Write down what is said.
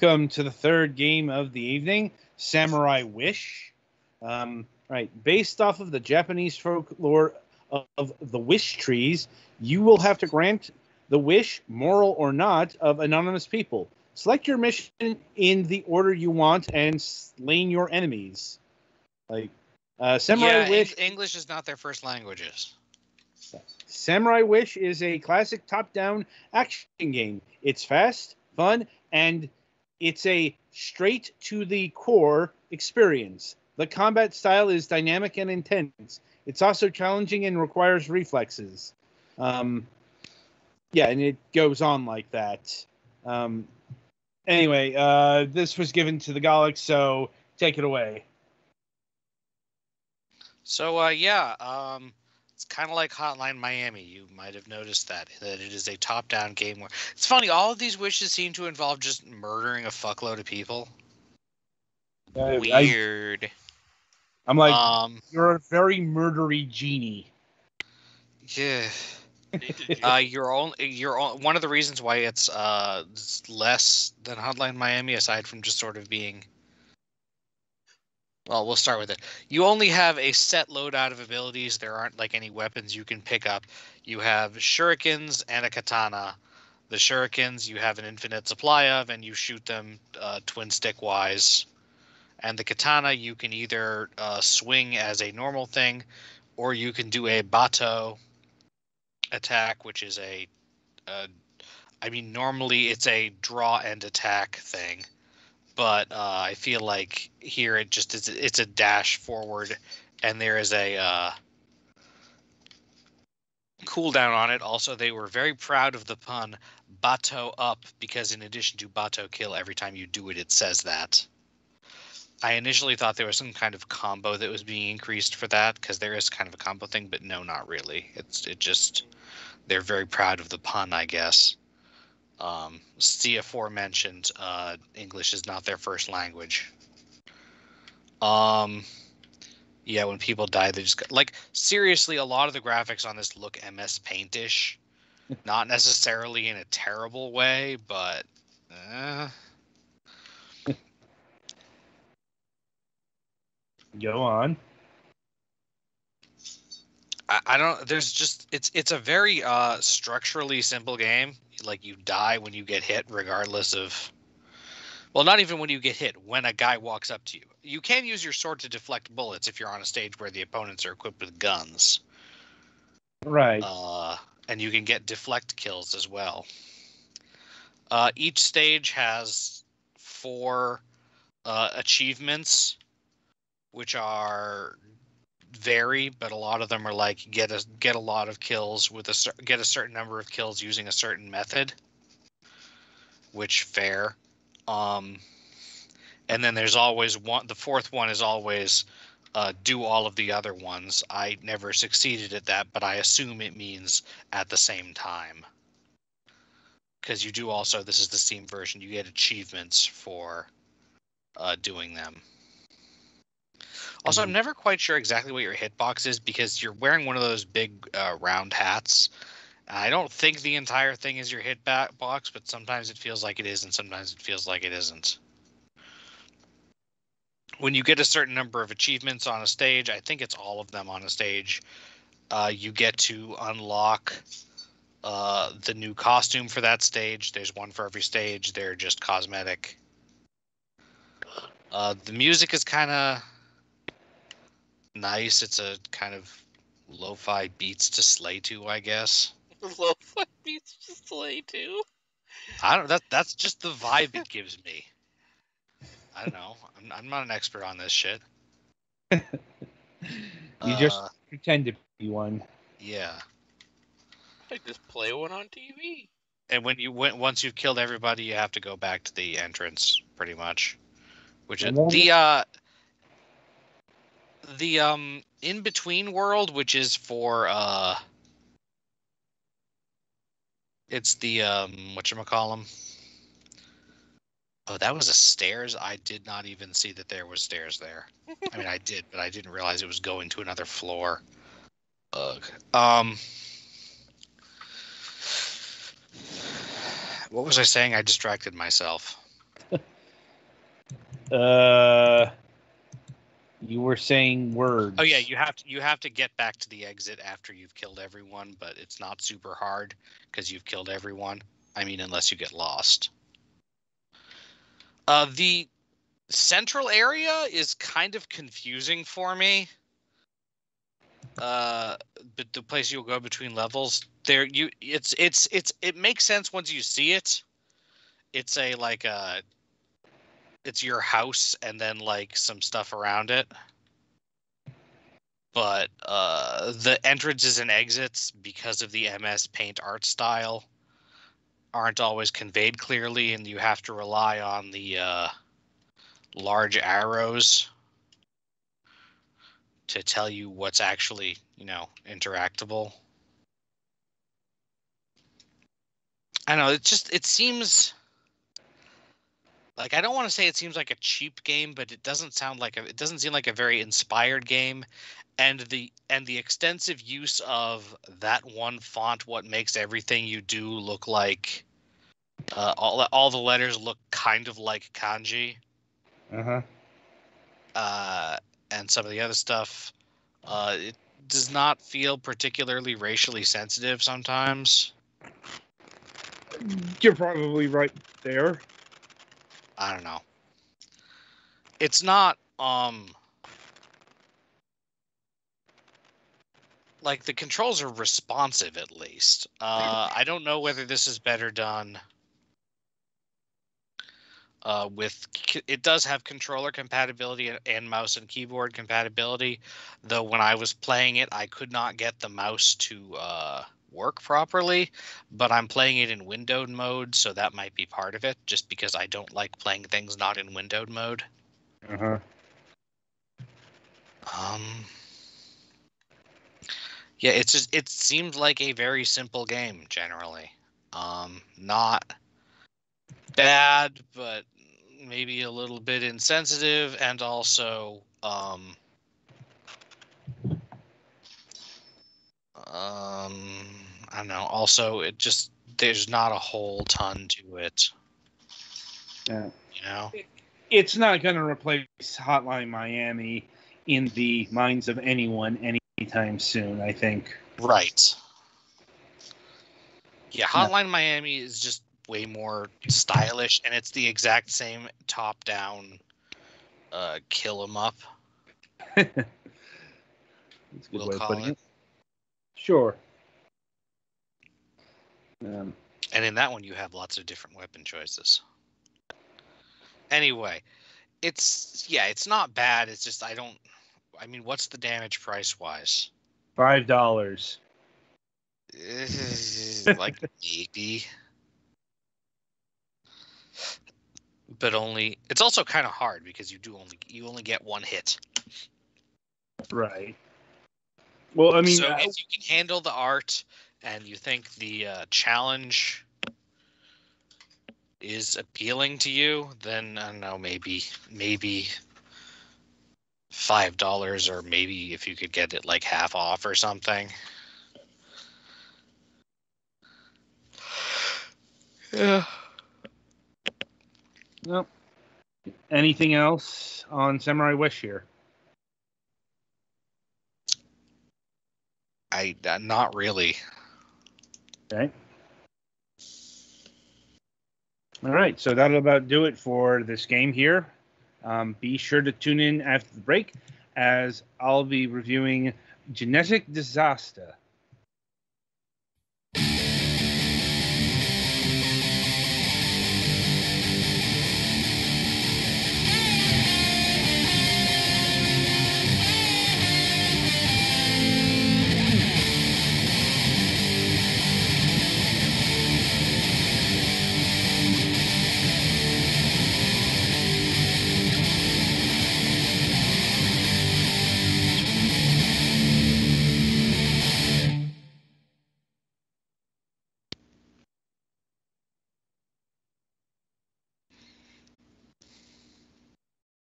welcome to the third game of the evening, Samurai Wish. Right, based off of the Japanese folklore of the wish trees, you will have to grant the wish, moral or not, of anonymous people. Select your mission in the order you want and slain your enemies. Samurai Wish. English is not their first languages. Samurai Wish is a classic top-down action game. It's fast, fun, and it's a straight-to-the-core experience. The combat style is dynamic and intense. It's also challenging and requires reflexes. And it goes on like that. Anyway, this was given to the Golics, so take it away. So, it's kind of like Hotline Miami. You might have noticed that it is a top-down game. Where it's funny, all of these wishes seem to involve just murdering a fuckload of people. Weird. I'm like, you're a very murdery genie. Yeah. One of the reasons why it's less than Hotline Miami, aside from just sort of being. Well, we'll start with it. You only have a set loadout of abilities. There aren't like any weapons you can pick up. You have shurikens and a katana. The shurikens you have an infinite supply of, and you shoot them twin stick wise. And the katana you can either swing as a normal thing, or you can do a bato attack, which is normally it's a draw and attack thing. But I feel like here it's a dash forward, and there is a cooldown on it. Also, they were very proud of the pun "bato up" because in addition to "bato kill," every time you do it, it says that. I initially thought there was some kind of combo that was being increased for that, because there is kind of a combo thing, but no, not really. They're very proud of the pun, I guess. See aforementioned, English is not their first language. When people die, they just seriously, a lot of the graphics on this look MS Paint-ish. Not necessarily in a terrible way, but Go on. I don't. There's just it's a very structurally simple game. Like, you die when you get hit, regardless of. Well, not even when you get hit. When a guy walks up to you, you can use your sword to deflect bullets if you're on a stage where the opponents are equipped with guns. Right. And you can get deflect kills as well. Each stage has 4 achievements, which are vary, but a lot of them are like get a lot of kills get a certain number of kills using a certain method, which fair. And then there's always one. The 4th one is always do all of the other ones. I never succeeded at that, but I assume it means at the same time, because you do also. This is the Steam version. You get achievements for doing them. Also, I'm never quite sure exactly what your hitbox is, because you're wearing one of those big round hats. I don't think the entire thing is your hitbox, but sometimes it feels like it is, and sometimes it feels like it isn't. When you get a certain number of achievements on a stage, I think it's all of them on a stage, you get to unlock the new costume for that stage. There's one for every stage. They're just cosmetic. The music is kind of nice. It's a kind of lo-fi beats to slay to, I guess. Lo-fi beats to slay to? I don't. That's just the vibe it gives me. I don't know. I'm not an expert on this shit. You just pretend to be one. Yeah. I just play one on TV. And once you've killed everybody, you have to go back to the entrance, pretty much. Which is the in between world, which is for it's the whatchamacallem. Oh, that was a stairs. I did not even see that there was stairs there. I mean, I did, but I didn't realize it was going to another floor. Ugh. What was I saying? I distracted myself. You were saying words. Oh yeah, you have to get back to the exit after you've killed everyone, but it's not super hard because you've killed everyone. I mean, unless you get lost. The central area is kind of confusing for me. But the place you'll go between levels, it makes sense once you see it. It's it's your house and then like some stuff around it. But the entrances and exits, because of the MS Paint art style, aren't always conveyed clearly, and you have to rely on the large arrows to tell you what's actually, interactable. I don't know, it seems like, I don't want to say it seems like a cheap game, but it doesn't seem like a very inspired game. And the extensive use of that one font, what makes everything you do look like all the letters look kind of like kanji. And some of the other stuff, it does not feel particularly racially sensitive sometimes. You're probably right there. I don't know. It's not like, the controls are responsive, at least. I don't know whether this is better done it does have controller compatibility and mouse and keyboard compatibility, though when I was playing it, I could not get the mouse to work properly, but I'm playing it in windowed mode, so that might be part of it, just because I don't like playing things not in windowed mode. Yeah, it seemed like a very simple game generally. Not bad, but maybe a little bit insensitive, and also I don't know. Also, there's not a whole ton to it. Yeah. You know, it's not going to replace Hotline Miami in the minds of anyone anytime soon, I think. Right. Yeah, Hotline Miami is just way more stylish, and it's the exact same top-down kill 'em up. That's a good we'll way of call putting it. it. Sure. And in that one, you have lots of different weapon choices. Anyway, it's not bad. It's just I mean, what's the damage price-wise? $5. Like, maybe. But it's also kind of hard because you only get one hit. Right. Well, I mean, so if you can handle the art and you think the challenge is appealing to you, then I don't know, maybe $5, or maybe if you could get it like half off or something. Yeah. Well, anything else on Samurai Wish here? Not really. Okay. All right, so that'll about do it for this game here. Be sure to tune in after the break, as I'll be reviewing Genetic Disaster.